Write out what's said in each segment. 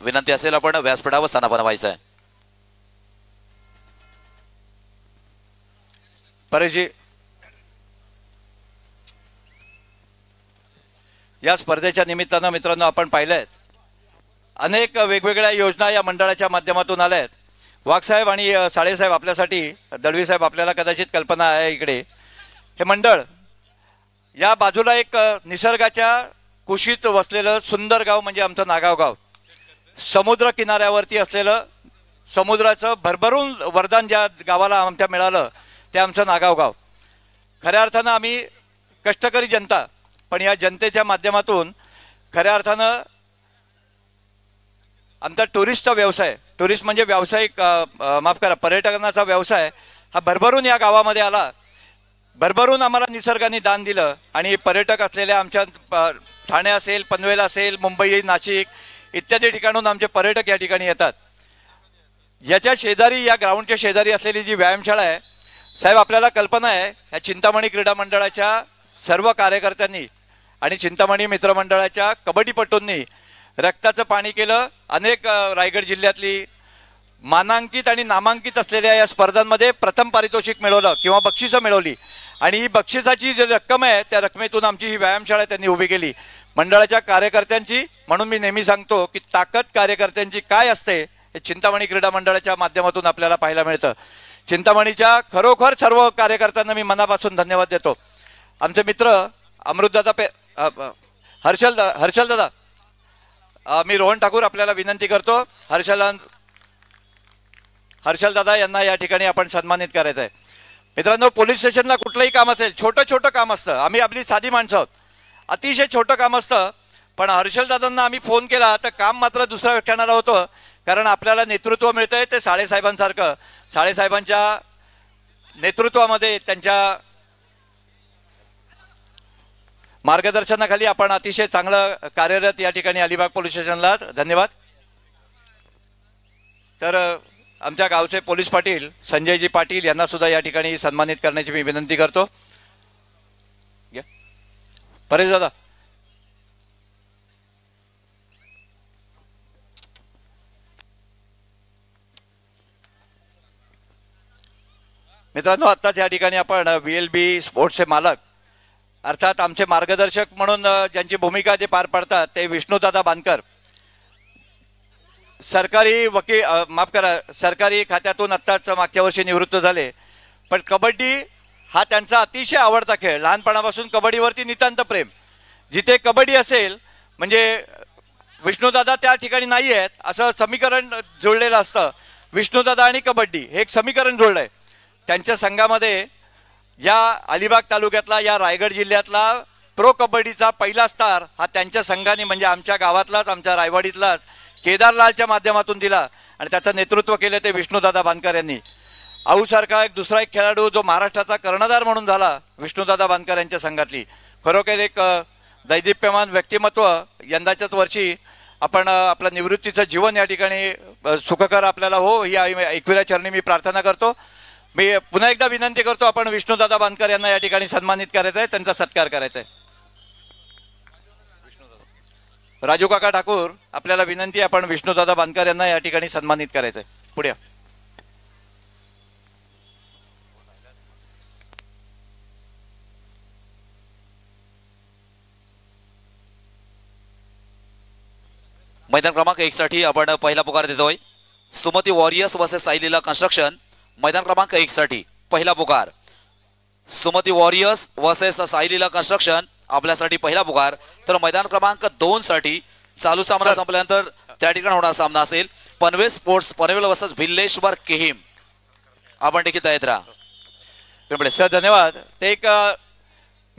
विनंती असेल आपण व्यासपीठावर स्थानापन्न व्हायचं आहे. परेशजी, या स्पर्धेच्या निमित्तानं मित्रांनो आपण पाहिलं अनेक वेगवेगळ्या योजना या मंडळाच्या माध्यमातून आल्या आहेत. वाघसाहेब आणि साळेसाहेब आपल्यासाठी, दळवी साहेब आपल्याला कदाचित कल्पना आहे इकडे, हे मंडळ या बाजूला एक निसर्गाच्या कुशीत वसलेलं सुंदर गाव म्हणजे आमचं नागाव गाव, समुद्र किनाऱ्यावरती असलेलं, समुद्राचं भरभरून वरदान ज्या गावाला आमच्या मिळालं ते आमचं नागाव गाव. खऱ्या अर्थानं आम्ही कष्टकरी जनता, पण या जनतेच्या माध्यमातून खऱ्या अर्थानं आमचा टुरिस्टचा व्यवसाय, टुरिस्ट म्हणजे व्यावसायिक माफ करा पर्यटनाचा व्यवसाय हा भरभरून या गावामध्ये आला. भरभरून आम्हाला निसर्गाने दान दिलं आणि पर्यटक असलेल्या आमच्या ठाणे असेल, पनवेल असेल, मुंबई, नाशिक इत्यादी ठिकाणून आमचे पर्यटक या ठिकाणी येतात. याच्या शेजारी, या ग्राउंडच्या शेजारी असलेली जी व्यायामशाळा आहे साहेब, आपल्याला कल्पना आहे ह्या चिंतामणी क्रीडा मंडळाच्या सर्व कार्यकर्त्यांनी आणि चिंतामणी मित्रमंडळाच्या कबड्डीपटूंनी रक्ताचं पाणी केलं. अनेक रायगड जिल्ह्यातली मानांकित आणि नामांकित असलेल्या या स्पर्धांमध्ये प्रथम पारितोषिक मिळवलं किंवा बक्षिसं मिळवली आणि ही बक्षिसाची जी रक्कम आहे त्या रकमेतून आमची ही व्यायामशाळा त्यांनी उभी केली मंडळाच्या कार्यकर्त्यांची. म्हणून मी नेहमी सांगतो की ताकद कार्यकर्त्यांची काय असते हे चिंतामणी क्रीडा मंडळाच्या माध्यमातून आपल्याला पाहायला मिळतं. चिंतामणीच्या खरोखर सर्व कार्यकर्त्यांना मी मनापासून धन्यवाद देतो. आमचे मित्र अमृतदादा हर्षल दादा, मी रोहन ठाकूर आपल्याला विनंती करतो, हर्षल दादा यांना या ठिकाणी आपण सन्मानित करायचं आहे. मित्रांनो, पोलीस स्टेशनला कुठलंही काम असेल, छोटं काम असतं, आम्ही आपली साधी माणसं आहोत, अतिशय छोटं काम असतं, पण हर्षल दादांना आम्ही फोन केला तर काम मात्र दुसऱ्या ठिकाणाला होतं. कारण आपल्याला नेतृत्व मिळतंय ते साळेसाहेबांसारखं. साळेसाहेबांच्या नेतृत्वामध्ये, त्यांच्या मार्गदर्शनाखाली आपण अतिशय चांगलं कार्यरत या ठिकाणी अलिबाग पोलीस स्टेशनला. धन्यवाद. तर आमच्या गावचे पोलीस पाटील संजयजी पाटील यांना सुद्धा या ठिकाणी सन्मानित करण्याची मी विनंती करतो. परेश दादा, मित्रांनो, आत्ताच या ठिकाणी आपण VLB स्पोर्ट्सचे मालक अर्थात आमचे मार्गदर्शक म्हणून ज्यांची भूमिका ते पार पाडतात ते विष्णुदादा बांदकर, सरकारी वकील, माफ करा, सरकारी खात्यातून आत्ताच मागच्या वर्षी निवृत्त झाले. पण कबड्डी हा त्यांचा अतिशय आवडता खेळ, लहानपणापासून कबड्डीवरती नितांत प्रेम. जिथे कबड्डी असेल म्हणजे विष्णुदादा त्या ठिकाणी नाही आहेत असं समीकरण जुळलेलं असतं. विष्णुदादा आणि कबड्डी हे एक समीकरण जुळलं आहे. त्यांच्या संघामध्ये या अलिबाग तालुक्यातला, या रायगड जिल्ह्यातला प्रो कबड्डीचा पहिला स्टार हा त्यांच्या संघाने म्हणजे आमच्या गावातलाच, आमच्या रायवाडीतलाच केदारलालच्या माध्यमातून दिला आणि त्याचं नेतृत्व केलं ते विष्णुदादा बांदकर यांनी. आऊसारखा दुसरा एक खेळाडू जो महाराष्ट्राचा कर्णधार म्हणून झाला विष्णुदादा बांदकर यांच्या संघातली. खरोखर एक दैदिप्यमान व्यक्तिमत्व. यंदाच्याच वर्षी आपण आपलं निवृत्तीचं जीवन या ठिकाणी सुखकर आपल्याला हो या एकविरा चरणी मी प्रार्थना करतो. मी पुन्हा एकदा विनंती करतो, आपण विष्णुदादा बांदकर यांना या ठिकाणी सन्मानित करायचं आहे, त्यांचा सत्कार करायचा आहे. राजू काका ठाकूर, आपल्याला विनंती आहे, आपण विष्णुदादा बांदकर यांना या ठिकाणी सन्मानित करायचं आहे. पुढे मैदान क्रमांक 1 साठी आपण पहिला पुकार देतोय. Sumati warriors versus Saileela construction. मैदान क्रमांक 1 साठी पहिला पुकार. Sumati warriors versus Saileela construction आपल्यासाठी पहिला पुकार. तर मैदान क्रमांक 2 साठी चालू सामना संपल्यानंतर त्या ठिकाणी होणारा सामना असेल पनवेल स्पोर्ट्स पनवेल वर्सेस भिल्लेश्वर केहिम. आपण देखील तयार राहा. सर धन्यवाद. ते एक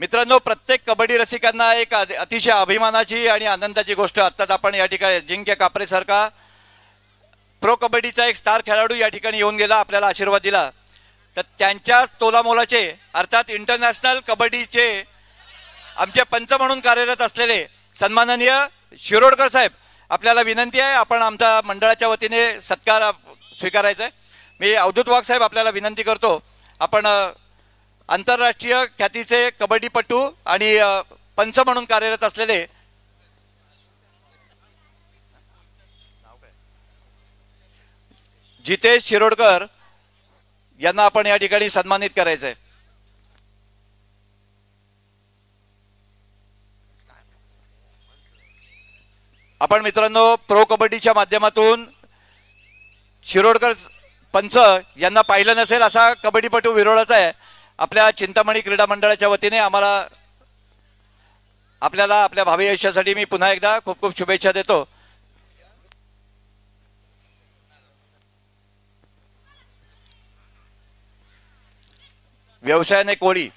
मित्रांनो, प्रत्येक कबड्डी रसिकांना एक अतिशय अभिमानाची आणि आनंदाची गोष्ट, आत्ताच आपण या ठिकाणी जिंक्य कापरे सारखा प्रो कबड्डीचा एक स्टार खेळाडू या ठिकाणी येऊन गेला, आपल्याला आशीर्वाद दिला. तर त्यांच्या तोलामोलाचे अर्थात इंटरनॅशनल कबड्डीचे आमचे पंच म्हणून कार्यरत असलेले सन्माननीय शिरोडकर साहेब, आपल्याला विनंती आहे, आपण आमच्या मंडळाच्या वतीने सत्कार स्वीकारायचा आहे. मी अवधूत वाघ साहेब आपल्याला विनंती करतो, आपण आंतरराष्ट्रीय ख्यातीचे कबड्डीपटू आणि पंच म्हणून कार्यरत असलेले जितेश शिरोडकर यांना आपण या ठिकाणी सन्मानित करायचं आहे. आपण मित्रांनो प्रो कबड्डीच्या माध्यमातून शिरोडकर पंच यांना पाहिलं नसेल असा कबड्डीपटू विरोळाचा आहे. आपल्या चिंतामणी क्रीडा मंडळाच्या वतीने आपल्याला आपल्या भावी आयुष्यासाठी मी पुन्हा एकदा खूप खूप शुभेच्छा देतो. व्यवसायाने कोळी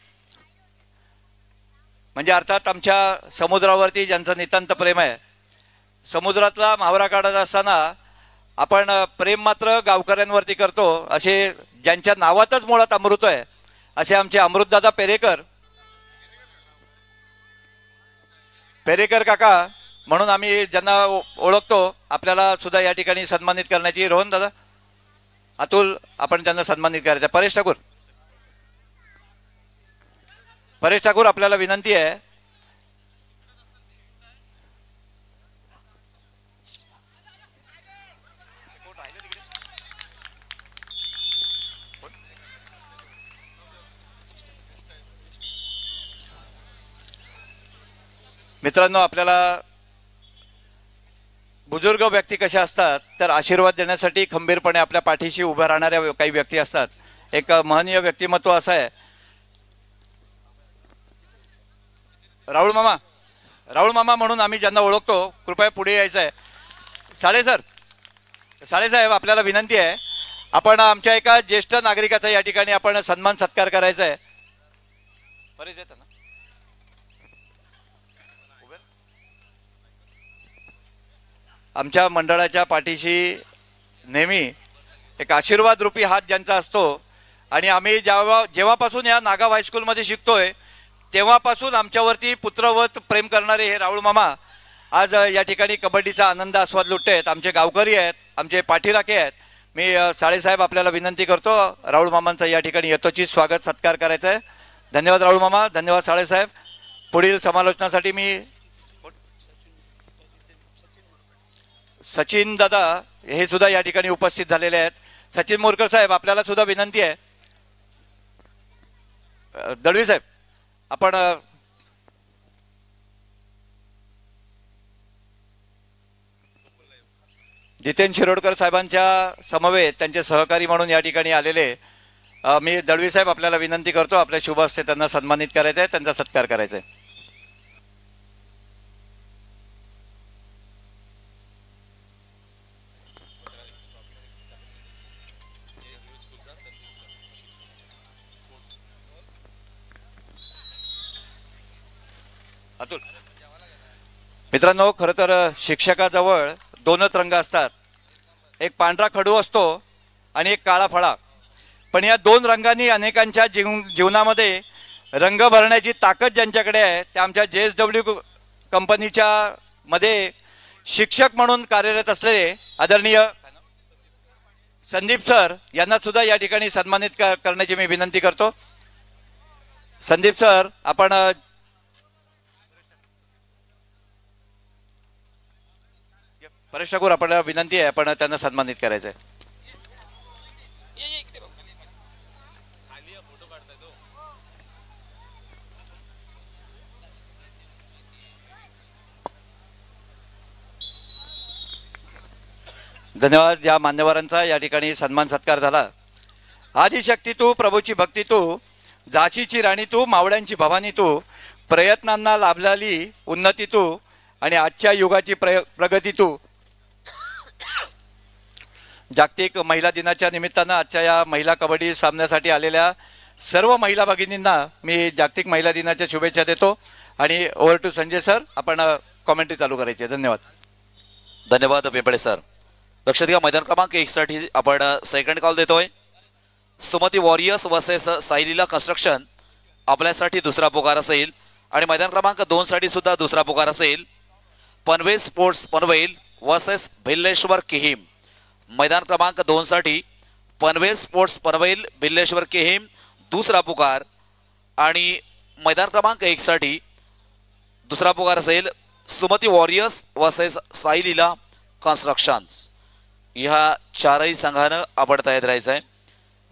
म्हणजे अर्थात आमच्या समुद्रावरती ज्यांचं नितांत प्रेम आहे. समुद्रातला म्हावरा काढत असताना आपण प्रेम मात्र गावकऱ्यांवरती करतो असे ज्यांच्या नावातच मुळात अमृत आहे असे आमचे अमृतदादा पेरेकर काका म्हणून आम्ही ज्यांना ओळखतो. आपल्याला सुद्धा या ठिकाणी सन्मानित करण्याची रोहन दादा अतुल आपण त्यांना सन्मानित करायचं. परेश ठाकूर आपल्याला विनंती आहे. मित्रांनो आपल्याला बुजुर्ग व्यक्ती कशा असतात तर आशीर्वाद देण्यासाठी खंबीरपणे आपल्या पाठीशी उभ्या राहणाऱ्या काही व्यक्ती असतात. एक महनीय व्यक्तिमत्व असं आहे राहुल मामा म्हणून आम्ही ज्यांना ओळखतो. कृपया पुढे यायचं आहे. साळेसाहेब आपल्याला विनंती आहे. आपण आमच्या एका ज्येष्ठ नागरिकाचा या ठिकाणी आपण सन्मान सत्कार करायचा आहे. बरेच येतं ना आमच्या मंडळाच्या पाठीशी नेहमी एक आशीर्वाद रूपी हात ज्यांचा असतो आणि आम्ही जेव्हापासून या नागाव हायस्कूलमध्ये शिकतोय तेव्हापासून आमच्यावरती पुत्रवत प्रेम करणारे हे राहुल मामा आज या ठिकाणी कबड्डीचा आनंद आस्वाद लुटत आहेत. आमचे गावकरी आहेत, आमचे पाठीराखे आहेत. मी साळेसाहेब आपल्याला विनंती करतो राहुल मामांचा या ठिकाणी यथोचित स्वागत सत्कार करायचा आहे. धन्यवाद राहुल मामा, धन्यवाद साळेसाहेब. पुढील समालोचनासाठी मी सचिन दादा हे सुद्धा या ठिकाणी उपस्थित झालेले आहेत. सचिन मोरकर साहेब आपल्याला सुद्धा विनंती आहे. दळवी साहेब आपण जितेन शिरोडकर साहेबांच्या समवेत त्यांचे सहकारी म्हणून या ठिकाणी आलेले मी दळवी साहेब आपल्याला विनंती करतो आपल्या शुभ हस्ते त्यांना सन्मानित करायचं आहे, त्यांचा सत्कार करायचा आहे. अतुल मित्रांनो खरं तर शिक्षकाजवळ दोनच रंग असतात. एक पांढरा खडू असतो आणि एक काळा फळा. पण या दोन रंगांनी अनेकांच्या जीवनामध्ये रंग भरण्याची ताकद ज्यांच्याकडे आहे त्या आमच्या JSW कंपनीच्या मध्ये शिक्षक म्हणून कार्यरत असलेले आदरणीय संदीप सर यांना सुद्धा या ठिकाणी सन्मानित करण्याची मी विनंती करतो. संदीप सर आपण परेश ठाकूर आपल्याला विनंती आहे आपण त्यांना सन्मानित करायचं आहे. धन्यवाद. या मान्यवरांचा या ठिकाणी सन्मान सत्कार झाला. आदिशक्ती तू, प्रभूची भक्ती तू, झाशीची राणी तू, मावळ्यांची भवानी तू, प्रयत्नांना लाभलेली उन्नती तू आणि आजच्या युगाची प्रगती तू. जागतिक महिला दिनाच्या निमित्तानं आजच्या या महिला कबड्डी सामन्यासाठी आलेल्या सर्व महिला भगिनींना मी जागतिक महिला दिनाच्या शुभेच्छा देतो. आणि ओव्हर टू संजय सर आपण कॉमेंट्री चालू करायची आहे. धन्यवाद पिंपळे सर. लक्षात घ्या मैदान क्रमांक 1 साठी आपण सेकंड कॉल देतोय. Sumati warriors versus Saileela construction आपल्यासाठी दुसरा पुकार असेल आणि मैदान क्रमांक 2 साठी सुद्धा दुसरा पुकार असेल. Panvel sports Panvel versus Bhilleshwar Kihim. मैदान क्रमांक 2 साठी पनवेल स्पोर्ट्स पनवेल भिल्लेश्वर किहीम दुसरा पुकार आणि मैदान क्रमांक 1 साठी दुसरा पुकार असेल Sumati warriors versus Saileela constructions. ह्या चारही संघानं आपण तयार राहायचं आहे.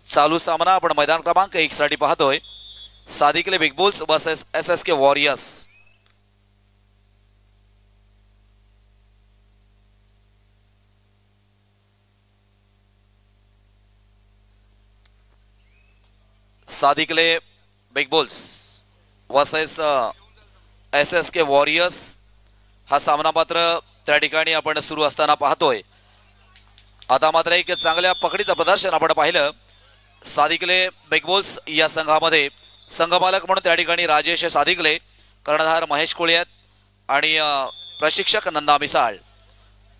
चालू सामना आपण मैदान क्रमांक 1 साठी पाहतोय. Sadikale big bulls versus SSK warriors. Sadikale big bulls versus SSK warriors हा सामना मात्र त्या ठिकाणी आपण सुरू असताना पाहतोय. आता मात्र एक चांगल्या पकडीचं प्रदर्शन आपण पाहिलं. सादिकले बिग बुल्स या संघामध्ये संघमालक म्हणून त्या ठिकाणी राजेश सादिकले, कर्णधार महेश कोळियात आणि प्रशिक्षक नंदा मिसाळ.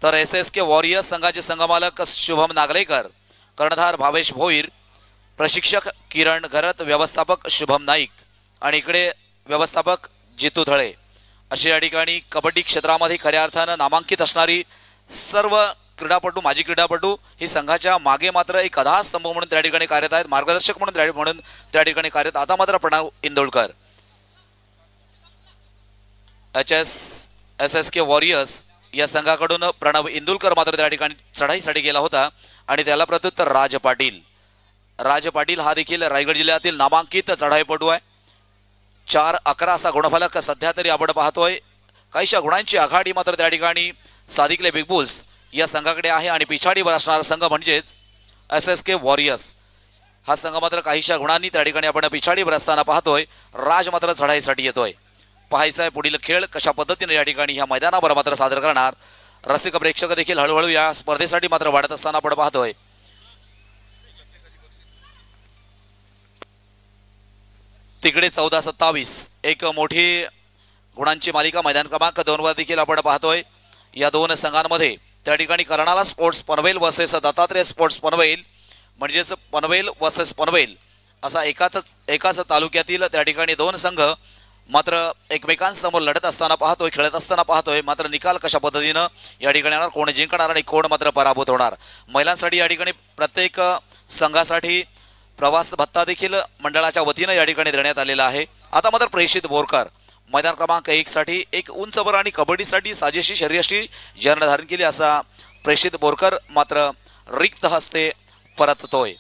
तर SSK वॉरियर्स संघाचे संघमालक शुभम नागलेकर, कर्णधार भावेश भोईर, प्रशिक्षक किरण घरत, व्यवस्थापक शुभम नाईक आणि इकडे व्यवस्थापक जितू धळे. अशी या ठिकाणी कबड्डी क्षेत्रामध्ये खऱ्या अर्थानं नामांकित असणारी सर्व क्रीडापटू, माजी क्रीडापटू ही संघाच्या मागे मात्र एक आधारस्तंभ म्हणून त्या ठिकाणी कार्यरत आहेत, मार्गदर्शक म्हणून त्या ठिकाणी कार्यरत. आता मात्र प्रणव इंदोळकर SSK वॉरियर्स या संघाकडून प्रणव इंदुलकर मात्र त्या ठिकाणी चढाईसाठी गेला होता आणि त्याला प्रत्युत्तर राज पाटील हा देखील रायगड जिल्ह्यातील नामांकित चढाईपटू आहे. 4-11 असा गुणफलक सध्या तरी आपण पाहतोय. काहीशा गुणांची आघाडी मात्र त्या ठिकाणी सादिकले बिग बुल्स या संघाकडे आहे आणि पिछाडीवर असणारा संघ म्हणजेच SSK वॉरियर्स हा संघ मात्र काहीशा गुणांनी त्या ठिकाणी आपण पिछाडीवर असताना पाहतोय. राज मात्र चढाईसाठी येतोय. पाहायचा आहे पुढील खेळ कशा पद्धतीने या ठिकाणी ह्या मैदानावर मात्र सादर करणार. रसिक प्रेक्षक देखील हळूहळू या स्पर्धेसाठी मात्र वाढत असताना आपण पाहतोय. तिकडे 14-27 एक मोठी गुणांची मालिका मैदान क्रमांक 2 वर देखील आपण पाहतोय. या दोन संघांमध्ये त्या ठिकाणी Karnala sports Panvel versus Dattatreya sports Panvel म्हणजेच पनवेल वर्सेस पनवेल असा एकाच तालुक्यातील त्या ठिकाणी दोन संघ मात्र एकमेकांसमोर लढत असताना पाहतोय, खेळत असताना पाहतोय. मात्र निकाल कशा पद्धतीनं या ठिकाणी येणार, कोण जिंकणार आणि कोण मात्र पराभूत होणार. महिलांसाठी या ठिकाणी प्रत्येक संघासाठी प्रवास भत्ता देखील मंडळाच्या वतीनं या ठिकाणी देण्यात आलेला आहे. आता मात्र प्रेषित बोरकर मैदान क्रमांक 1 साठी एक उंचवर आणि कबड्डीसाठी साजेशी शर्यष्टी ज्यानं धारण केली असा प्रेषित बोरकर मात्र रिक्त हस्ते परततोय.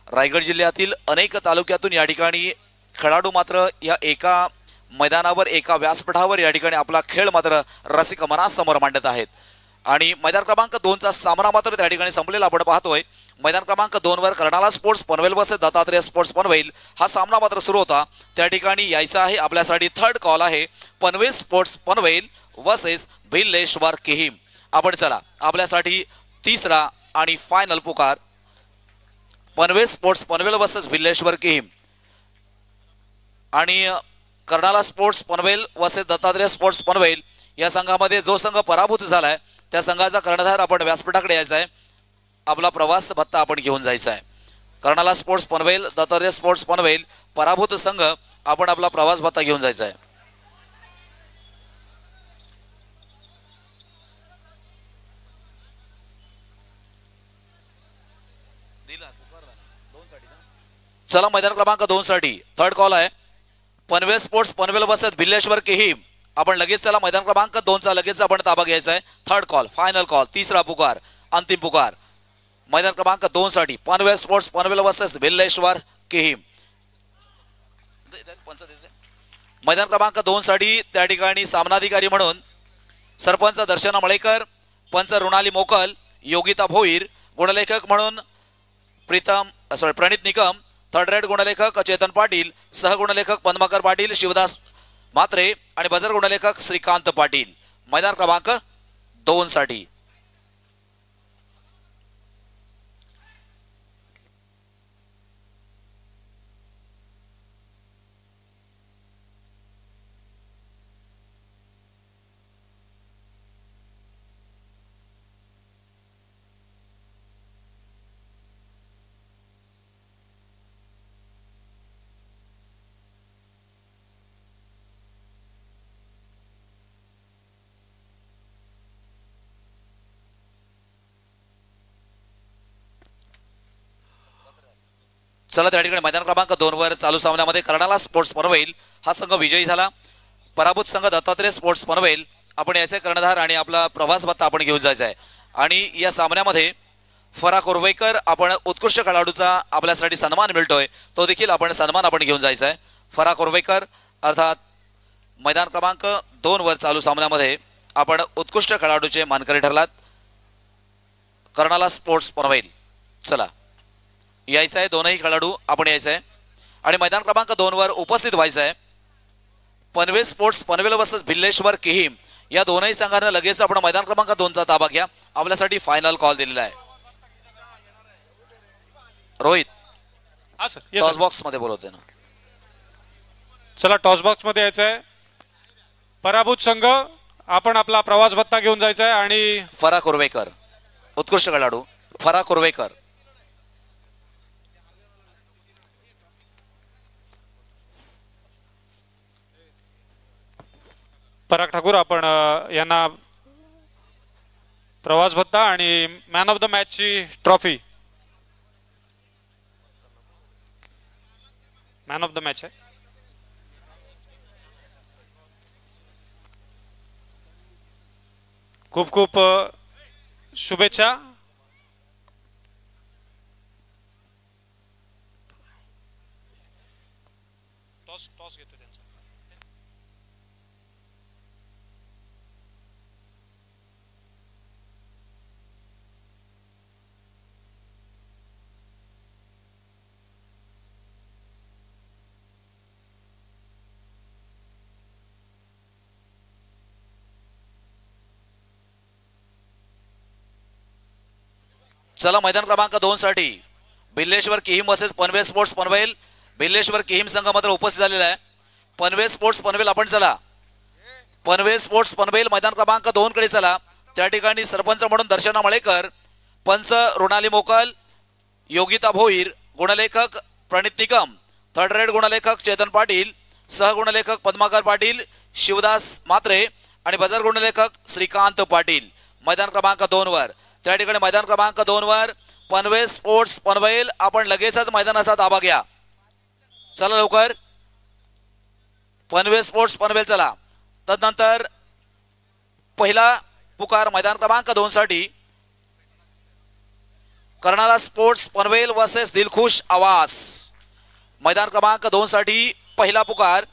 रायगड जिल्ह्यातील अनेक तालुक्यातून या ठिकाणी खेळाडू मात्र या एका मैदानावर, एका व्यासपीठावर या ठिकाणी आपला खेळ मात्र रसिक मनासमोर मांडत आहेत. आणि मैदान क्रमांक 2चा सामना मात्र त्या ठिकाणी संपलेला आपण पाहतोय. मैदान क्रमांक 2 वर Karnala sports Panvel versus Dattatreya sports Panvel हा सामना मात्र सुरू होता. त्या ठिकाणी यायचा आहे आपल्यासाठी थर्ड कॉल आहे पनवेल स्पोर्ट्स पनवेल वर्सेस भिल्लेश्वर किहीम. आपण चला आपल्यासाठी तिसरा आणि फायनल पुकार पनवेल स्पोर्ट्स पनवेल वर्सेस भिल्लेश्वर किहीम आणि Karnala sports Panvel versus Dattatreya sports Panvel या संघामध्ये जो संघ पराभूत झालाय त्या संघाचा कर्णधार आपण व्यासपीठाकडे यायचा आहे. आपला प्रवास भत्ता आपण घेऊन जायचा आहे. कर्नाला स्पोर्ट्स पनवेल दत्तात्रेय स्पोर्ट्स पनवेल पराभूत संघ आपण आपला प्रवास भत्ता घेऊन जायचा आहे. चला मैदान क्रमांक 2 साठी थर्ड कॉल आहे पनवेल स्पोर्ट्स पनवेल वर्सेस भिल्लेश्वर किहीम. आपण लगेच चला मैदान क्रमांक 2चा लगेच आपण ताबा घ्यायचा आहे. थर्ड कॉल, फायनल कॉल, तिसरा पुकार, अंतिम पुकार मैदान क्रमांक 2 साठी पनवेल स्पोर्ट्स पनवेल वर्सेस भिल्लेश्वर किहीम. मैदान क्रमांक 2 साठी त्या ठिकाणी सामनाधिकारी म्हणून सरपंच दर्शना मळेकर, पंच रुणाली मोकल, योगिता भोईर, गुणलेखक म्हणून प्रणित निकम, थर्ड रेड गुणलेखक चेतन पाटील, सहगुणलेखक पद्माकर पाटील, शिवदास मात्रे आणि बजर गुणलेखक श्रीकांत पाटील. मैदान क्रमांक 2 साठी चला त्या ठिकाणी मैदान क्रमांक 2 वर चालू सामन्यामध्ये कर्नाला स्पोर्ट्स पनवेल हा संघ विजयी झाला. पराभूत संघ दत्तात्रेय स्पोर्ट्स पनवेल. आपण याचे कर्णधार आणि आपला प्रवास भत्ता आपण घेऊन जायचा आहे. आणि या सामन्यामध्ये फराक उर्वेकर आपण उत्कृष्ट खेळाडूचा आपल्यासाठी सन्मान मिळतोय, तो देखील आपण सन्मान आपण घेऊन जायचा आहे. फराक उर्वेकर अर्थात मैदान क्रमांक 2 वर चालू सामन्यामध्ये आपण उत्कृष्ट खेळाडूचे मानकरी ठरलात. कर्नाला स्पोर्ट्स पनवेल, चला यायचं आहे, दोनही खेळाडू आपण यायचं आहे आणि मैदान क्रमांक 2 वर उपस्थित व्हायचं आहे. पनवेल स्पोर्ट्स पनवेल वर्सेस भिल्लेश्वर किहीम या दोनही संघांना लगेच आपण मैदान क्रमांक 2 चा ताबा घ्या. आपल्यासाठी फायनल कॉल दिलेला आहे. रोहित, हा सर, टॉस बॉक्स मध्ये बोलवते ना. चला टॉस बॉक्स मध्ये यायचं आहे. पराभूत संघ आपण आपला प्रवास भत्ता घेऊन जायचा आहे आणि फराक उर्वेकर उत्कृष्ट खेळाडू फराक उर्वेकर. पराग ठाकूर आपण यांना प्रवास भत्ता आणि मॅन ऑफ द मॅच ची trophy, man of the match आहे. खूप खूप शुभेच्छा. टॉस घेतो त्यांचा. चला मैदान क्रमांक 2 साठी भिल्लेश्वर किहीम वर्सेस पनवेल स्पोर्ट्स पनवेल. भिल्लेश्वर किहीम संघ मात्र उपस्थित झालेला आहे. पनवेल स्पोर्ट्स पनवेल आपण चला. पनवेल स्पोर्ट्स पनवेल मैदान क्रमांक 2 कडे चला. त्या ठिकाणी सरपंच म्हणून दर्शना मळेकर, पंच रुणाली मोकल, योगिता भोईर, गुणलेखक प्रणित निकम, थर्ड रेड गुणलेखक चेतन पाटील, सहगुणलेखक पद्माकर पाटील, शिवदास मात्रे आणि बजर गुणलेखक श्रीकांत पाटील. मैदान क्रमांक 2 वर त्या ठिकाणी मैदान क्रमांक 2 वर पनवेल स्पोर्ट्स पनवेल आपण लगेचच मैदानाचा ताबा घ्या. चला लवकर पनवेल स्पोर्ट्स पनवेल चला. तदनंतर पहिला पुकार मैदान क्रमांक 2 साठी कर्नाला स्पोर्ट्स पनवेल वर्सेस दिलखुश आवास. मैदान क्रमांक 2 साठी पहिला पुकार.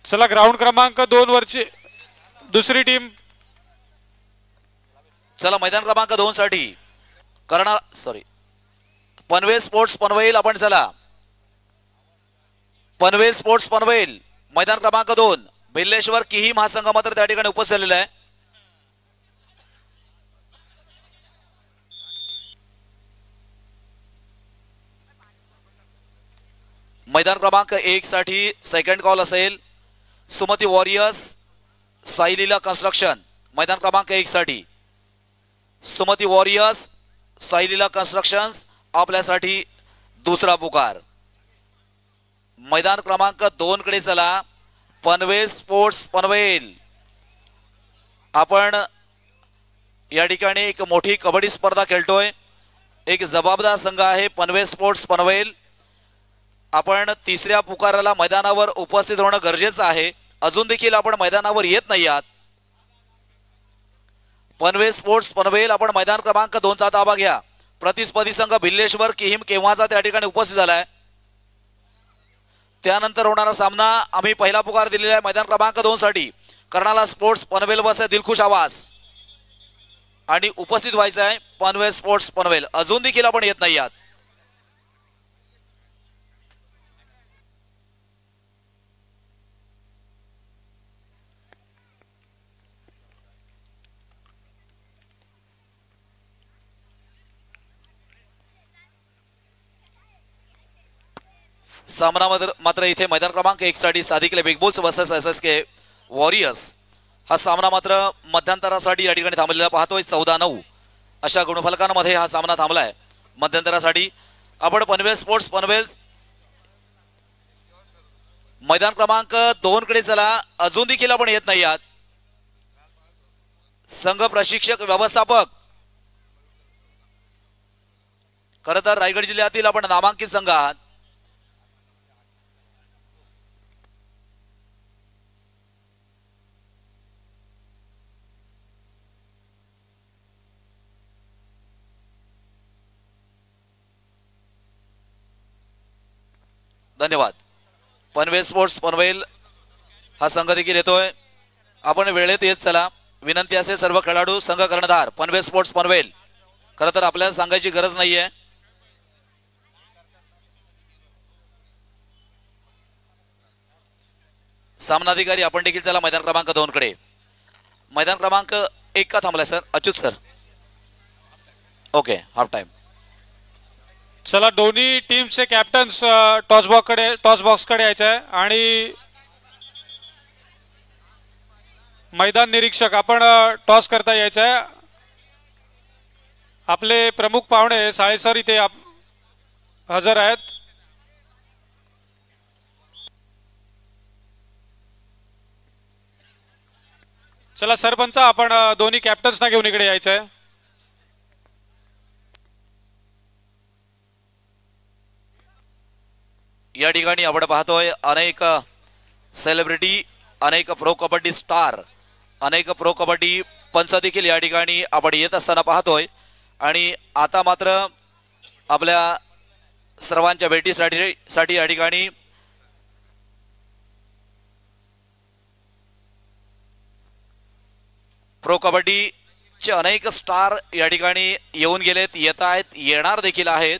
चला ग्राउंड क्रमांक 2 वरची दुसरी टीम. चला मैदान क्रमांक 2 साठी पनवेल स्पोर्ट्स पनवेल आपण चला. पनवेल स्पोर्ट्स पनवेल मैदान क्रमांक 2 भिल्लेश्वर किहीम हा संघ मात्र त्या ठिकाणी उपस्थित झालेला आहे. मैदान क्रमांक 1 साठी सेकंड कॉल असेल सुमती वॉरियर्स साईलीला कन्स्ट्रक्शन. मैदान क्रमांक 1 साठी सुमती वॉरियर्स साईलीला कन्स्ट्रक्शन्स आपल्यासाठी दुसरा पुकार. मैदान क्रमांक 2 कडे चला. पनवेल स्पोर्ट्स पनवेल आपण या ठिकाणी एक मोठी कबड्डी स्पर्धा खेळतोय. एक जबाबदार संघ आहे पनवेल स्पोर्ट्स पनवेल. आपण तिसऱ्या पुकाराला मैदानावर उपस्थित होणं गरजेचं आहे. अजून देखील आपण मैदानावर येत नाही आहात. पनवेल स्पोर्ट्स पनवेल आपण मैदान क्रमांक 2 चा ताबा घ्या. प्रतिस्पर्धी संघ भिल्लेश्वर किहीम केव्हाचा त्या ठिकाणी उपस्थित झालाय. त्यानंतर होणारा सामना आम्ही पहिला पुकार दिलेला आहे मैदान क्रमांक 2 साठी कर्नाला स्पोर्ट्स पनवेल वर्सेस दिलखुश आवास आणि उपस्थित व्हायचं आहे पनवेल स्पोर्ट्स पनवेल. अजून देखील आपण येत नाही आहात. सामना मात्र इथे मैदान क्रमांक 1 साठी Sadikale big bulls versus SSK warriors हा सामना मात्र मध्यंतरासाठी या ठिकाणी थांबलेला पाहतोय. 14-9 अशा गुणफलकांमध्ये हा सामना थांबलाय मध्यंतरासाठी. आपण पनवेल स्पोर्ट्स पनवेल मैदान क्रमांक 2 कडे चला. अजून देखील आपण येत नाही आहात. संघ प्रशिक्षक व्यवस्थापक खरं तर रायगड जिल्ह्यातील आपण नामांकित संघ आहात. धन्यवाद. पनवेल स्पोर्ट्स पनवेल हा संघ देखील येतोय. आपण वेळेत येत चला. विनंती असेल सर्व खेळाडू संघ कर्णधार पनवेल स्पोर्ट्स पनवेल. खरं तर आपल्याला सांगायची गरज नाहीये. सामनाधिकारी आपण देखील चला मैदान क्रमांक 2 कडे. मैदान क्रमांक 1 का थांबलाय sir? Achyut sir. Okay, half time. चला दोन्ही टीमचे कॅप्टन्स टॉस बॉक्स कडे यायचे आहे आणि मैदान निरीक्षक आपण टॉस करता यायचं आहे. आपले प्रमुख पाहुणे साळेसर इथे हजर आहेत. चला सरपंच आपण दोन्ही कॅप्टन्सना घेऊन इकडे यायचं आहे. या ठिकाणी आपण पाहतोय अनेक सेलिब्रिटी, अनेक प्रो कबड्डी स्टार, अनेक प्रो कबड्डी पंच देखील या ठिकाणी आपण येत असताना पाहतोय. आणि आता मात्र आपल्या सर्वांच्या भेटीसाठी या ठिकाणी प्रो कबड्डीचे अनेक स्टार या ठिकाणी येऊन गेलेत, येत आहेत, येणार देखील आहेत.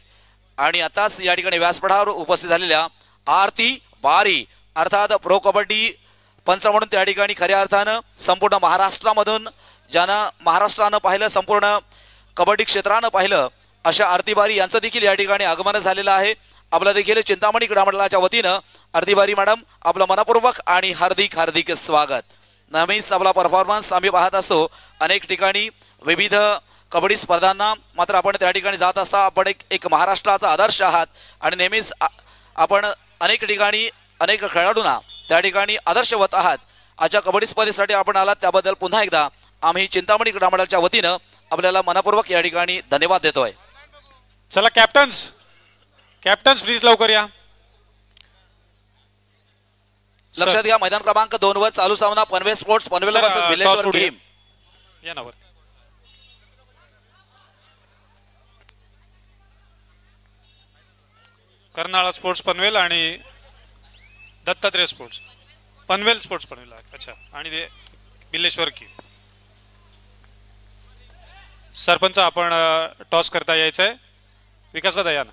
आणि आताच या ठिकाणी व्यासपीठावर उपस्थित झालेल्या आरती बारी अर्थात प्रो कबड्डी पंच म्हणून त्या ठिकाणी खऱ्या अर्थानं संपूर्ण महाराष्ट्रामधून ज्यानं महाराष्ट्रानं पाहिलं, संपूर्ण कबड्डी क्षेत्रानं पाहिलं, अशा आरती बारी यांचं देखील या ठिकाणी आगमन झालेलं आहे. आपलं देखील चिंतामणी क्रीडा मंडळाच्या वतीनं आरती बारी मॅडम आपलं मनपूर्वक आणि हार्दिक हार्दिक स्वागत. नेहमीच आपला परफॉर्मन्स आम्ही पाहत असतो अनेक ठिकाणी विविध कबड्डी स्पर्धांना, मात्र आपण त्या ठिकाणी जात असता आपण एक महाराष्ट्राचा आदर्श आहात आणि नेहमीच आपण अनेक ठिकाणी अनेक खेळाडूंना त्या ठिकाणी आदर्शवत आहात. आजच्या कबड्डी स्पर्धेसाठी आपण आलात त्याबद्दल पुन्हा एकदा आम्ही चिंतामणी क्रीडा मंडळाच्या वतीनं आपल्याला मनपूर्वक या ठिकाणी धन्यवाद देतोय. चला कॅप्टन्स प्लीज लवकर या. लक्षात घ्या मैदान क्रमांक 2 वर चालू सामना Panvel sports Panvel versus Bileshwar team. या नावर कर्नाळा स्पोर्ट्स पनवेल आणि दत्तात्रय स्पोर्ट्स पनवेल स्पोर्ट्स पनवेल. अच्छा, आणि ते बिलेश्वर की. सरपंच आपण टॉस करता यायचं आहे. विकासदादा या ना.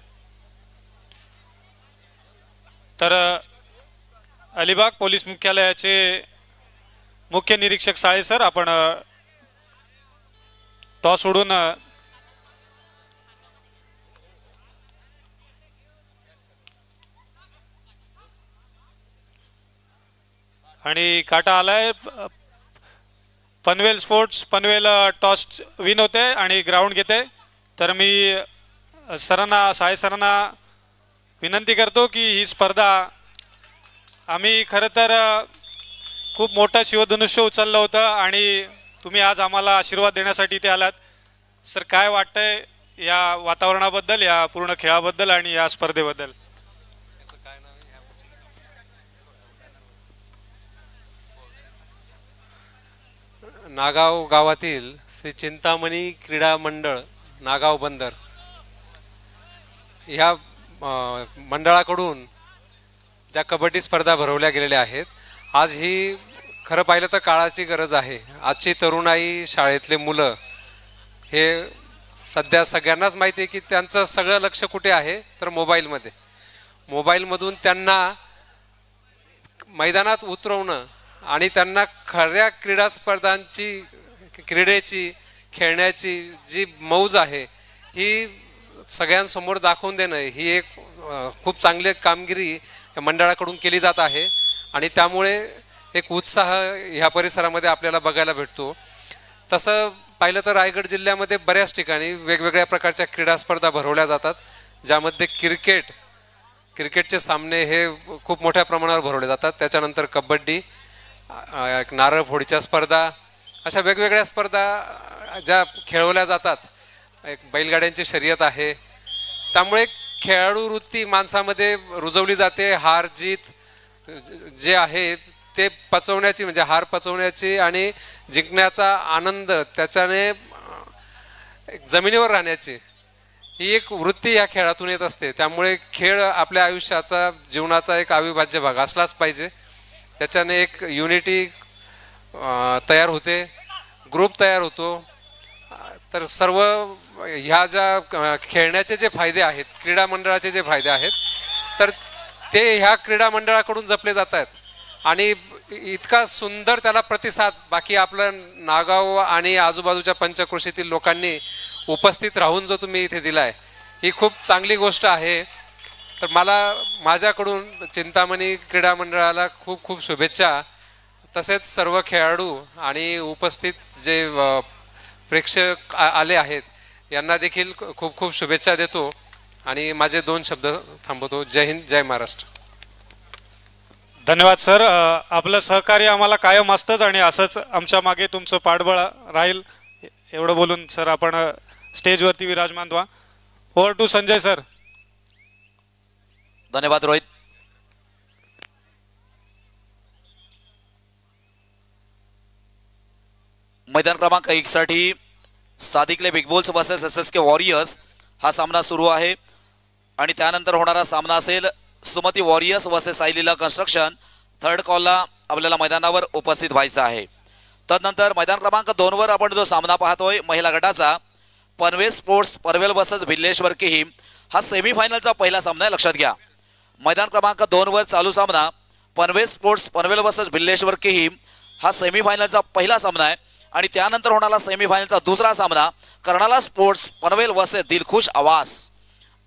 तर अलिबाग पोलीस मुख्यालयाचे मुख्य निरीक्षक साळेसर आपण टॉस उडून आणि काटा आलाय. Panvel sports Panvel toss win होते आणि ग्राउंड घेते. तर मी साळे सरांना विनंती करतो की ही स्पर्धा आम्ही खरं तर खूप मोठं शिवधनुष्य उचललं होतं आणि तुम्ही आज आम्हाला आशीर्वाद देण्यासाठी इथे आलात. सर काय वाटतंय या वातावरणाबद्दल, या पूर्ण खेळाबद्दल आणि या स्पर्धेबद्दल? नागाव गावातील श्री चिंतामणी क्रीडा मंडळ नागाव बंदर ह्या मंडळाकडून ज्या कबड्डी स्पर्धा भरवल्या गेलेल्या आहेत, आज ही खरं पाहिलं तर काळाची गरज आहे. आजची तरुणाई, शाळेतले मुलं हे सध्या सगळ्यांनाच माहिती आहे की त्यांचं सगळं लक्ष कुठे आहे तर मोबाईलमध्ये. मोबाईलमधून त्यांना मैदानात उतरवणं आणि त्यांना खऱ्या क्रीडा स्पर्धांची, क्रीडेची, खेळण्याची जी मौज आहे ही सगळ्यांसमोर दाखवून देणं ही एक खूप चांगली कामगिरी या मंडळाकडून केली जात आहे आणि त्यामुळे एक उत्साह ह्या परिसरामध्ये आपल्याला बघायला भेटतो. तसं पाहिलं तर रायगड जिल्ह्यामध्ये बऱ्याच ठिकाणी वेगवेगळ्या प्रकारच्या क्रीडा स्पर्धा भरवल्या जातात, ज्यामध्ये क्रिकेट क्रिकेटचे सामने हे खूप मोठ्या प्रमाणावर भरवले जातात. त्याच्यानंतर कबड्डी, एक नारळ फोडीच्या स्पर्धा, अशा वेगवेगळ्या स्पर्धा ज्या खेळवल्या जातात. एक बैलगाड्यांची शर्यत आहे. त्यामुळे खेळाडू वृत्ती माणसामध्ये रुजवली जाते. हार जीत जे आहे ते पचवण्याची, म्हणजे हार पचवण्याची आणि जिंकण्याचा आनंद, त्याच्याने जमिनीवर राहण्याची ही एक वृत्ती या खेळातून येत असते. त्यामुळे खेळ आपल्या आयुष्याचा, जीवनाचा एक अविभाज्य भाग असलाच पाहिजे. त्याच्याने एक युनिटी तयार होते, ग्रुप तयार होतो. तर सर्व ह्या ज्या खेळण्याचे जे फायदे आहेत, क्रीडा मंडळाचे जे फायदे आहेत, तर ते ह्या क्रीडा मंडळाकडून जपले जात आहेत. आणि इतका सुंदर त्याला प्रतिसाद बाकी आपलं नागाव आणि आजूबाजूच्या पंचक्रोशीतील लोकांनी उपस्थित राहून जो तुम्ही इथे दिलाय, ही खूप चांगली गोष्ट आहे. तर मला माझ्याकडून चिंतामणी क्रीडा मंडळाला खूप खूप शुभेच्छा. तसेच सर्व खेळाडू आणि उपस्थित जे प्रेक्षक आले आहेत यांना देखील खूप खूप शुभेच्छा देतो आणि माझे 2 शब्द थांबवतो. जय हिंद, जय महाराष्ट्र. धन्यवाद सर. आपलं सहकार्य आम्हाला कायम असतंच आणि असंच आमच्या मागे तुमचं पाठबळ राहील. एवढं बोलून सर आपण स्टेजवरती विराजमान व्हा. Over to Sanjay sir. धन्यवाद रोहित. मैदान क्रमांक 1 साठी Sadikale big bulls versus SSK warriors हा सामना सुरू आहे. आणि त्यानंतर होणारा सामना असेल Sumati warriors versus Sai Leela construction. Third कॉलला आपल्याला मैदानावर उपस्थित व्हायचं आहे. तदनंतर मैदान क्रमांक 2 वर आपण जो सामना पाहतोय महिला गटाचा, पनवेल स्पोर्ट्स पनवेल वर्सेस भिल्लेश्वर किहीम हा सेमीफायनलचा पहिला सामना आहे. लक्षात घ्या, मैदान क्रमांक 2 वर चालू सामना पनवेल स्पोर्ट्स पनवेल वर्सेस भिल्लेश्वर किहीम हा सेमीफायनलचा पहिला सामना आहे. आणि त्यानंतर होणारा सेमीफायनलचा दुसरा सामना कर्नाला स्पोर्ट्स पनवेल वर्सेस दिलखुश आवास.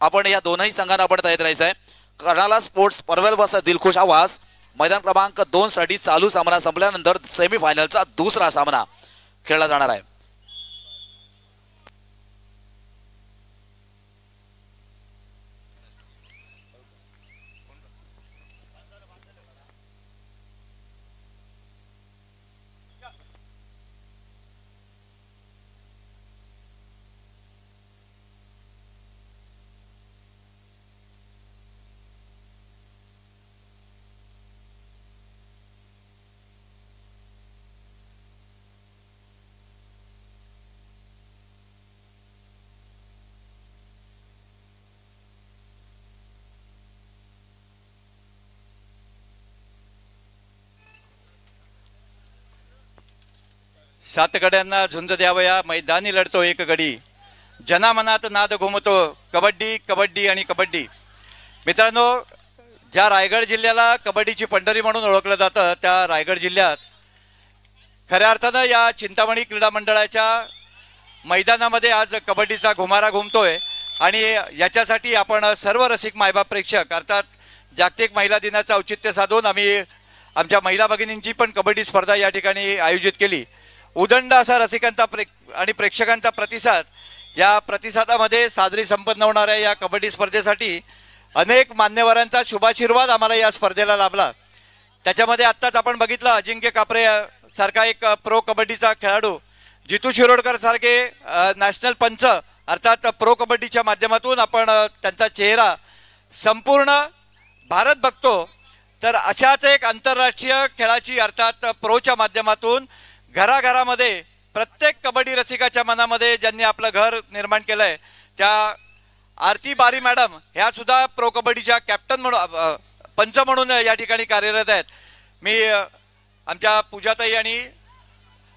आपण या दोनही संघांना आपण तयार राहायचं आहे. कर्नाला स्पोर्ट्स पनवेल वर्सेस दिलखुश आवास मैदान क्रमांक 2 साठी चालू सामना संपल्यानंतर सेमीफायनलचा दुसरा सामना खेळला जाणार आहे. सात गड्यांना झुंज द्यावया, मैदानी लढतो एक गडी, जनामनात नाद घुमतो, कबड्डी कबड्डी आणि कबड्डी. मित्रांनो, ज्या रायगड जिल्ह्याला कबड्डीची पंढरी म्हणून ओळखलं जातं, त्या रायगड जिल्ह्यात खऱ्या अर्थानं या चिंतामणी क्रीडा मंडळाच्या मैदानामध्ये आज कबड्डीचा घुमारा घुमतोय. आणि याच्यासाठी आपण सर्व रसिक मायबाप प्रेक्षक, अर्थात जागतिक महिला दिनाचं औचित्य साधून आम्ही आमच्या महिला भगिनींची पण कबड्डी स्पर्धा या ठिकाणी आयोजित केली. उदंड असा रसिकांचा आणि प्रेक्षकांचा प्रतिसाद. या प्रतिसादामध्ये सादरी संपन्न होणाऱ्या या कबड्डी स्पर्धेसाठी अनेक मान्यवरांचा शुभाशीर्वाद आम्हाला या स्पर्धेला लाभला. त्याच्यामध्ये आत्ताच आपण बघितलं, अजिंक्य कापरे सारखा एक प्रो कबड्डीचा खेळाडू, जितू शिरोडकर सारखे नॅशनल पंच, अर्थात प्रो कबड्डीच्या माध्यमातून आपण त्यांचा चेहरा संपूर्ण भारत बघतो. तर अशाच एक आंतरराष्ट्रीय खेळाची, अर्थात प्रोच्या माध्यमातून घराघरामध्ये प्रत्येक कबड्डी रसिकाच्या मनामध्ये ज्यांनी आपलं घर निर्माण केलंय, त्या आरती बारी मॅडम ह्या सुद्धा प्रो कबड्डीच्या कॅप्टन म्हणून, पंच म्हणून या ठिकाणी कार्यरत आहेत. मी आमच्या पूजाताई आणि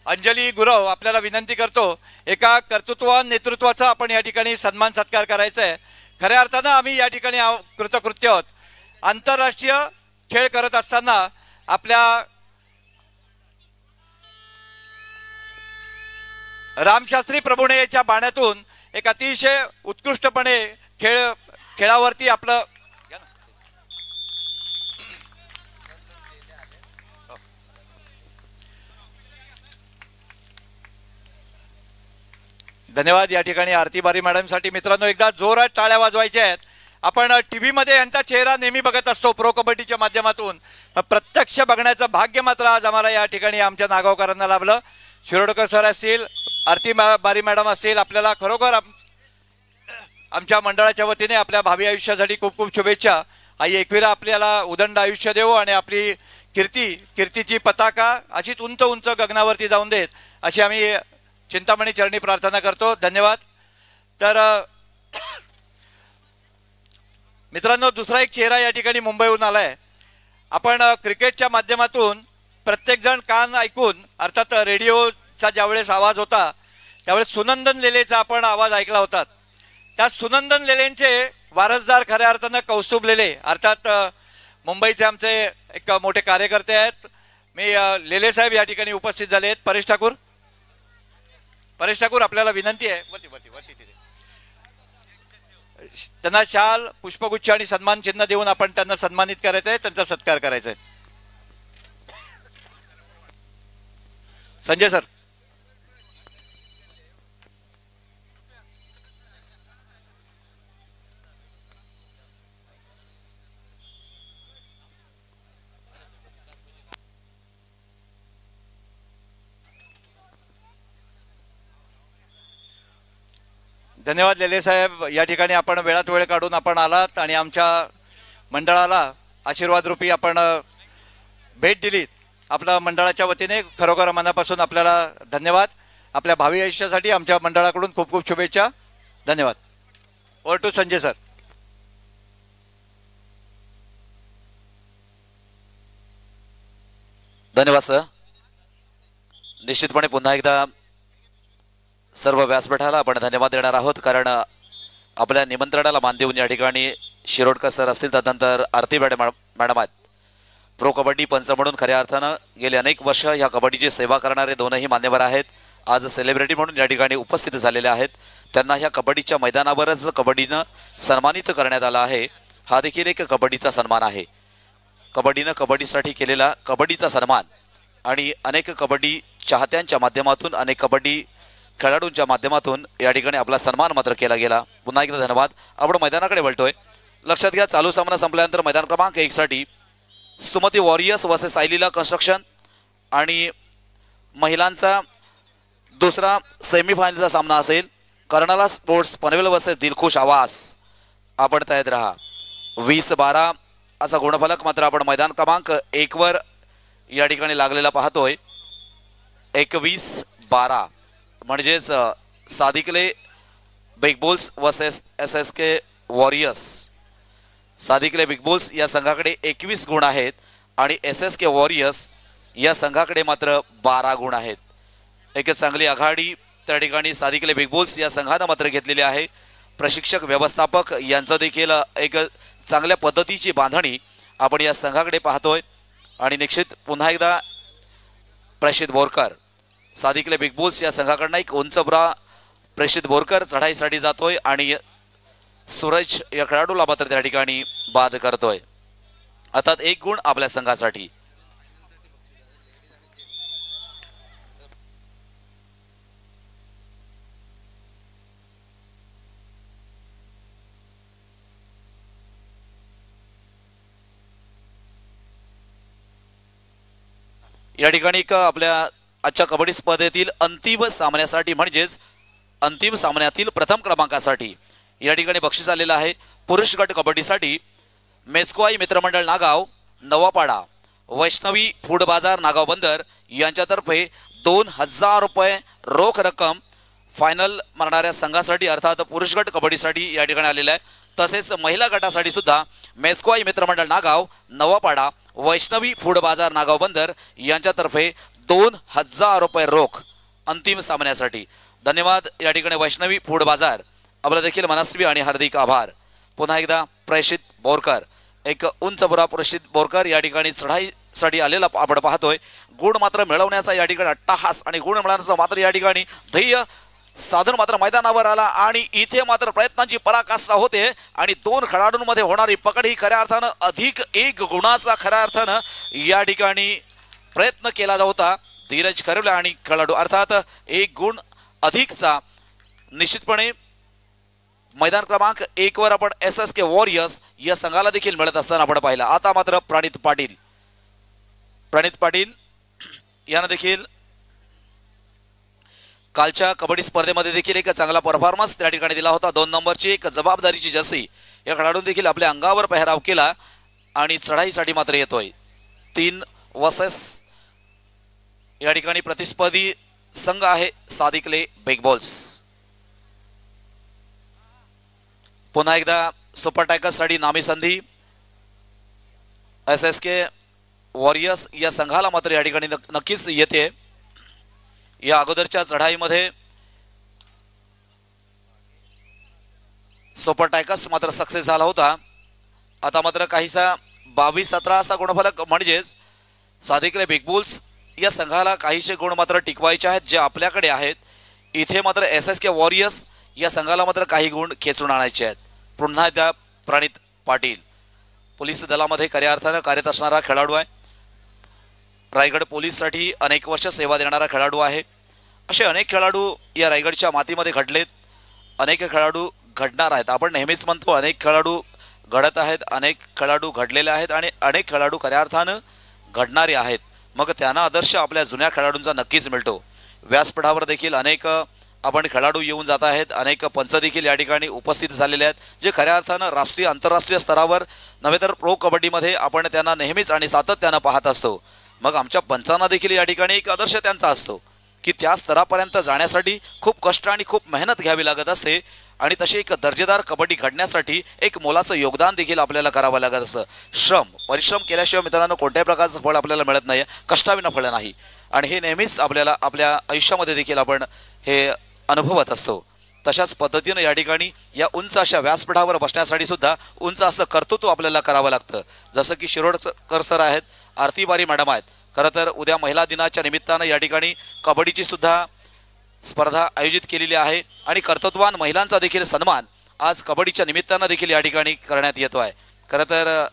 अंजली गुरव आपल्याला विनंती करतो, एका कर्तृत्ववान नेतृत्वाचा आपण या ठिकाणी सन्मान सत्कार करायचा आहे. खऱ्या अर्थानं आम्ही या ठिकाणी कृतकृत्य आहोत. आंतरराष्ट्रीय खेळ करत असताना आपल्या रामशास्त्री प्रभुणेच्या बाण्यातून एक अतिशय उत्कृष्टपणे खेळावरती आपलं धन्यवाद. या ठिकाणी आरती बारी मॅडमसाठी मित्रांनो एकदा जोरात टाळ्या वाजवायच्या आहेत. आपण टीव्ही मध्ये यांचा चेहरा नेहमी बघत असतो प्रो कबड्डीच्या माध्यमातून, प्रत्यक्ष बघण्याचं भाग्य मात्र आज आम्हाला या ठिकाणी आमच्या नागावकरांना लाभलं. शिरोडकर सर असतील, आरती बारी मॅडम असतील, आपल्याला खरोखर आमच्या मंडळाच्या वतीने आपल्या भावी आयुष्यासाठी खूप खूप शुभेच्छा. आई एकविरा आपल्याला उदंड आयुष्य देवो आणि आपली कीर्तीची पताका अशीच उंच उंच गगनावरती जाऊन देत अशी आम्ही चिंतामणी चरणी प्रार्थना करतो. धन्यवाद. तर मित्रांनो, दुसरा एक चेहरा या ठिकाणी मुंबईहून आलाय. आपण क्रिकेटच्या माध्यमातून प्रत्येकजण कान ऐकून, अर्थात रेडिओचा ज्यावेळेस आवाज होता त्यावेळेस सुनंदन लेलेचा आपण आवाज ऐकला होता. त्या सुनंदन लेलेंचे वारसदार खऱ्या अर्थानं कौस्तुभ लेले, अर्थात मुंबईचे आमचे एक मोठे कार्यकर्ते आहेत. मी लेले साहेब या ठिकाणी उपस्थित झाले आहेत. परेश ठाकूर आपल्याला विनंती आहे वरती तिथे त्यांना शाल, पुष्पगुच्छ आणि सन्मान चिन्ह देऊन आपण त्यांना सन्मानित करायचं आहे, त्यांचा सत्कार करायचा आहे. संजय सर. धन्यवाद लेले साहेब. या ठिकाणी आपण वेळात वेळ काढून आपण आलात आणि आमच्या मंडळाला आशीर्वाद रूपी आपण भेट दिलीत. आपल्या मंडळाच्या वतीने खरोखर मनापासून आपल्याला धन्यवाद. आपल्या भावी आयुष्यासाठी आमच्या मंडळाकडून खूप खूप शुभेच्छा. धन्यवाद. Over to Sanjay sir. धन्यवाद सर. निश्चितपणे पुन्हा एकदा सर्व व्यासपीठाला आपण धन्यवाद देणार आहोत, कारण आपल्या निमंत्रणाला मान देऊन या ठिकाणी शिरोडकर सर असतील, त्यानंतर आरती मॅडम आहेत. प्रो कबड्डी पंच म्हणून खऱ्या अर्थानं गेले अनेक वर्ष या कबड्डीची सेवा करणारे दोनही मान्यवर आहेत. आज सेलिब्रिटी म्हणून या ठिकाणी उपस्थित झालेले आहेत. त्यांना ह्या कबड्डीच्या मैदानावरच कबड्डीनं सन्मानित करण्यात आलं आहे. हा देखील एक कबड्डीचा सन्मान आहे. कबड्डीनं कबड्डीसाठी केलेला कबड्डीचा सन्मान आणि अनेक कबड्डी चाहत्यांच्या माध्यमातून, अनेक कबड्डी खेळाडूंच्या माध्यमातून या ठिकाणी आपला सन्मान मात्र केला गेला. पुन्हा एकदा धन्यवाद. आपण मैदानाकडे वळतोय. लक्षात घ्या, चालू सामना संपल्यानंतर मैदान क्रमांक 1 साठी Sumati warriors versus Saileela construction आणि महिलांचा दुसरा सेमीफायनलचा सामना असेल. कर्नाला स्पोर्ट्स पनवेल वर्सेस दिलखुश आवास. आपण तयार राहा. 20-12 असा गुणफलक मात्र आपण मैदान क्रमांक 1 वर या ठिकाणी लागलेला पाहतोय. 21-12 म्हणजेच Sadikale big bulls versus SSK warriors. Sadikale big bulls या संघाकडे 21 गुण आहेत आणि SSK वॉरियर्स या संघाकडे मात्र 12 गुण आहेत. एक चांगली आघाडी त्या ठिकाणी सादिकले बिग बुल्स या संघानं मात्र घेतलेली आहे. प्रशिक्षक व्यवस्थापक यांचं देखील एक चांगल्या पद्धतीची बांधणी आपण या संघाकडे पाहतोय. आणि निश्चित पुन्हा एकदा प्रेषित बोरकर, सादिकले बिग बुल्स या संघाकडनं एक उंचबरा प्रेषित बोरकर चढाईसाठी जातोय आणि सूरज या खेळाडूला मात्र त्या ठिकाणी बाद करतोय. अर्थात 1 गुण आपल्या संघासाठी. या ठिकाणी आपल्या आजच्या कबड्डी स्पर्धेतील अंतिम सामन्यासाठी म्हणजेच अंतिम सामन्यातील प्रथम क्रमांकासाठी या ठिकाणी बक्षीस आलेलं आहे. पुरुष गट कबड्डीसाठी मेचकवाई मित्रमंडळ नागाव नवापाडा, वैष्णवी फूड बाजार नागाव बंदर यांच्यातर्फे 2000 रुपये रोख रक्कम फायनल मारणाऱ्या संघासाठी अर्थात पुरुष गट कबड्डीसाठी या ठिकाणी आलेला आहे. तसेच महिला गटासाठी सुद्धा मेचकवाई मित्रमंडळ नागाव नवापाडा, वैष्णवी फूड बाजार नागाव बंदर यांच्यातर्फे 2000 रुपये रोख अंतिम सामन्यासाठी. धन्यवाद या ठिकाणी वैष्णवी फूड बाजार. आपला देखील मनस्वी आणि हार्दिक आभार. पुन्हा एकदा प्रेषित बोरकर, एक उंचबुरा प्रेषित बोरकर या ठिकाणी चढाईसाठी आलेला आपण पाहतोय. गुण मात्र मिळवण्याचा या ठिकाणी अट्टाहास आणि गुण मिळवण्याचा मात्र या ठिकाणी ध्येय साधून मात्र मैदानावर आला आणि इथे मात्र प्रयत्नांची पराकाष्ठा होते आणि 2 खेळाडूंमध्ये होणारी पकड ही खऱ्या अर्थानं अधिक 1 गुणाचा खऱ्या अर्थानं या ठिकाणी प्रयत्न केला होता. धीरज खरवले आणि खेळाडू अर्थात 1 गुण अधिकचा निश्चितपणे मैदान क्रमांक 1 वर आपण SSK वॉरियर्स या संघाला देखील मिळत असताना आपण पाहिला. आता मात्र प्रणित पाटील यानं देखील कालच्या कबड्डी स्पर्धेमध्ये देखील एक चांगला परफॉर्मन्स त्या ठिकाणी दिला होता. 2 नंबरची एक जबाबदारीची जर्सी या खेळाडून देखील आपल्या अंगावर पेहराव केला आणि चढाईसाठी मात्र येतोय. 3 वर्सेस या ठिकाणी प्रतिस्पर्धी संघ आहे सादिकले बिग बॉल्स. पुन्हा एकदा सुपर टायगर्ससाठी नामी संधी. SSK वॉरियर्स या संघाला मात्र या ठिकाणी नक्कीच येते. या अगोदरच्या चढाईमध्ये सुपर टायगर्स मात्र सक्सेस झाला होता. आता मात्र काहीसा 22-17 असा गुणफलक म्हणजेच सादिकले बिग बुल्स या संघाला काहीशे गुण मात्र टिकवायचे आहेत जे आपल्याकडे आहेत. इथे मात्र SSK वॉरियर्स या संघाला मात्र काही गुण खेचून आणायचे आहेत. पुन्हा एकदा प्रणित पाटील पोलीस दलामध्ये खऱ्या अर्थानं कार्यरत असणारा खेळाडू आहे. रायगड पोलीससाठी अनेक वर्ष सेवा देणारा खेळाडू आहे. असे अनेक खेळाडू या रायगडच्या मातीमध्ये घडलेत. अनेक खेळाडू घडणार आहेत. आपण नेहमीच म्हणतो अनेक खेळाडू घडत आहेत, अनेक खेळाडू घडलेले आहेत आणि अनेक खेळाडू खऱ्या अर्थानं घडणारे आहेत. मग त्यांना आदर्श आपल्या जुन्या खेळाडूंचा नक्कीच मिळतो. व्यासपीठावर देखील अनेक आपण खेळाडू येऊन जात आहेत. अनेक पंच देखील या ठिकाणी उपस्थित झालेले आहेत जे खऱ्या अर्थानं राष्ट्रीय आंतरराष्ट्रीय स्तरावर नव्हे तर प्रो कबड्डीमध्ये आपण त्यांना नेहमीच आणि सातत्यानं पाहत असतो. मग आमच्या पंचांना देखील या ठिकाणी एक आदर्श त्यांचा असतो की त्या स्तरापर्यंत जाण्यासाठी खूप कष्ट आणि खूप मेहनत घ्यावी लागत असते आणि तशी एक दर्जेदार कबड्डी घडण्यासाठी एक मोलाचं योगदान देखील आपल्याला करावं लागत असतं. परिश्रम केल्याशिवाय मित्रांनो कोणत्याही प्रकारचं फळ आपल्याला मिळत नाही. कष्टाविना फळ नाही आणि हे नेहमीच आपल्याला आपल्या आयुष्यामध्ये देखील आपण हे अनुभवत असतो. तशाच पद्धतीनं या ठिकाणी या उंच अशा व्यासपीठावर बसण्यासाठी सुद्धा उंच असं कर्तृत्व आपल्याला करावं लागतं. जसं की शिरोडकर सर आहेत, आरतीबारी मॅडम आहेत. खरं तर उद्या महिला दिनाच्या निमित्तानं या ठिकाणी कबड्डीची सुद्धा स्पर्धा आयोजित केलेली आहे आणि कर्तृत्ववान महिलांचा देखील सन्मान आज कबड्डीच्या निमित्तानं देखील या ठिकाणी करण्यात येतो आहे. खरं तर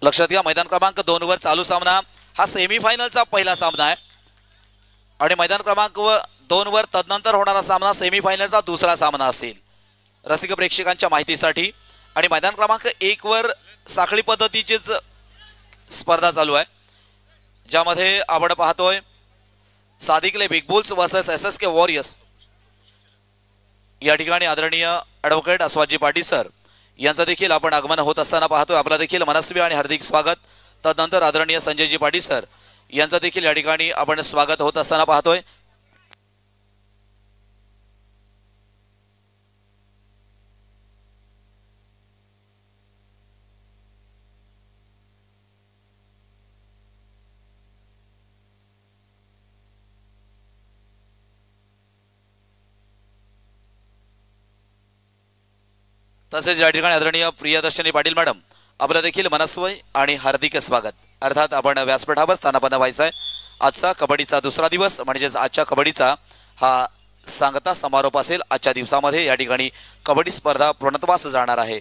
लक्षात घ्या मैदान क्रमांक 2 वर चालू सामना हा सेमीफायनलचा पहिला सामना आहे आणि मैदान क्रमांक 2 वर तदनंतर होणारा सामना सेमीफायनलचा दुसरा सामना असेल. रसिक प्रेक्षकांच्या माहितीसाठी आणि मैदान क्रमांक 1 वर साखळी पद्धतीचीच स्पर्धा चालू आहे ज्यामध्ये आपण पाहतोय Sadikale big bulls versus SSK warriors. या ठिकाणी आदरणीय ॲडव्होकेट अस्वाजी पाटील सर यांचं देखील आपण आगमन होत असताना पाहतोय. आपला देखील मनस्वी आणि हार्दिक स्वागत. तदनंतर आदरणीय संजयजी पाटील सर यांचं देखील या ठिकाणी आपण स्वागत होत असताना पाहतोय. तसेच या ठिकाणी आदरणीय प्रियदर्शनी पाटील मॅडम आपलं देखील मनस्वी आणि हार्दिक स्वागत. अर्थात आपण व्यासपीठावर स्थानापन्न व्हायचं आहे. आजचा कबड्डीचा दुसरा दिवस म्हणजेच आजच्या कबड्डीचा हा सांगता समारोप असेल. आजच्या दिवसामध्ये या ठिकाणी कबड्डी स्पर्धा पूर्णत्वास जाणार आहे.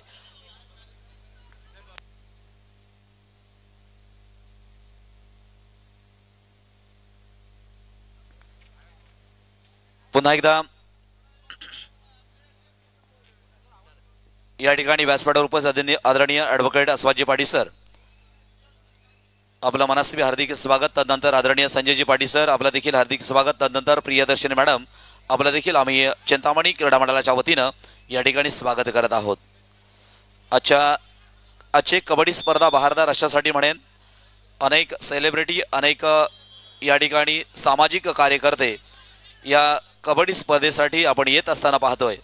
पुन्हा एकदा या ठिकाणी व्यासपीठावर उपस्थित आदरणीय ॲडव्होकेट अस्वाजी पाटील सर आपलं मनस्वी हार्दिक स्वागत. तदनंतर आदरणीय संजयजी पाटील सर आपलं देखील हार्दिक स्वागत. तदनंतर प्रियदर्शनी मॅडम आपलं देखील आम्ही चिंतामणी क्रीडा मंडळाच्या वतीनं या ठिकाणी स्वागत करत आहोत. आजची कबड्डी स्पर्धा बहारदार अशासाठी म्हणेन अनेक सेलिब्रिटी अनेक या ठिकाणी सामाजिक कार्यकर्ते या कबड्डी स्पर्धेसाठी आपण येत असताना पाहतोय.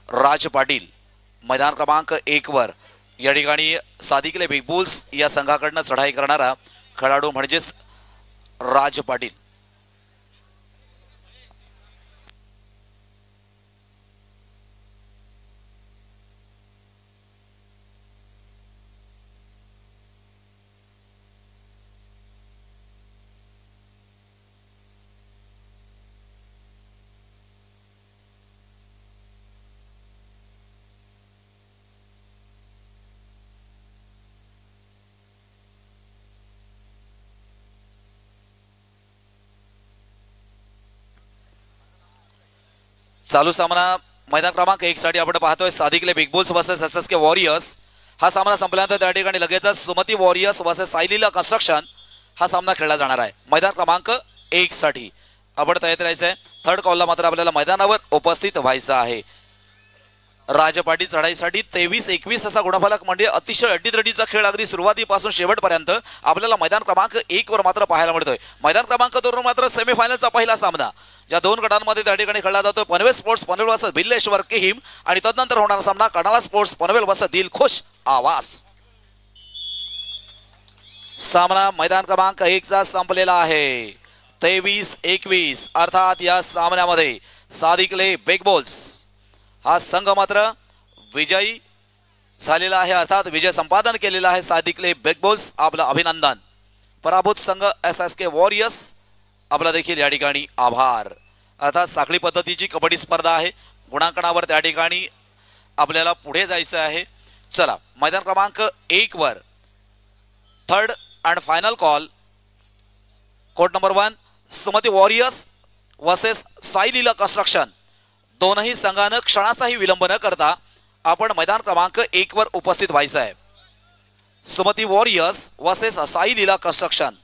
राज पाटील मैदान क्रमांक 1 वर या ठिकाणी सादिकले बिग बुल्स या संघाकडनं चढाई करणारा खेळाडू म्हणजेच राज पाटील. चालू सामना मैदान क्रमांक 1 साठी आपण पाहतोय Sadikale big bulls versus SSK warriors. हा सामना संपल्यानंतर त्या ठिकाणी लगेचच Sumati warriors versus Saileela construction हा सामना खेळला जाणार आहे. मैदान क्रमांक 1 साठी आपण तयार राहायचंय. थर्ड कॉलला मात्र आपल्याला मैदानावर उपस्थित व्हायचं आहे. राजपाटी चढाईसाठी 23-21 असा गुणफलक म्हणजे अतिशय अड्डीतडीचा खेळ अगदी सुरुवातीपासून शेवटपर्यंत आपल्याला मैदान क्रमांक 1 वर मात्र पाहायला मिळतोय. मैदान क्रमांक 2 वर मात्र सेमीफायनलचा पहिला सामना या दोन गटांमध्ये त्या ठिकाणी खेळला जातो. पनवेल स्पोर्ट्स पनवेल वर्सेस बिल्लेश्वर किहिम आणि तदनंतर होणारा सामना कडाला स्पोर्ट्स पनवेल वर्सेस दिलखुश आवास. सामना मैदान क्रमांक 1 चा संपलेला आहे. 23-21 अर्थात या सामन्यामध्ये सादिकले बिग बुल्स हा संघ मात्र विजयी झालेला आहे. अर्थात विजय संपादन केलेला आहे सादिकले बिग बुल्स. आपलं अभिनंदन. पराभूत संघ SSK वॉरियर्स आपला देखील या ठिकाणी आभार. अर्थात साखळी पद्धतीची कबड्डी स्पर्धा आहे. गुणांकनावर त्या ठिकाणी आपल्याला पुढे जायचं आहे. चला मैदान क्रमांक 1 वर third and final call court number 1 Sumati warriors versus Sai Leela construction. दोनही संघानं क्षणाचाही विलंब न करता आपण मैदान क्रमांक 1 वर उपस्थित व्हायचं आहे. Sumati warriors versus Sai Leela construction.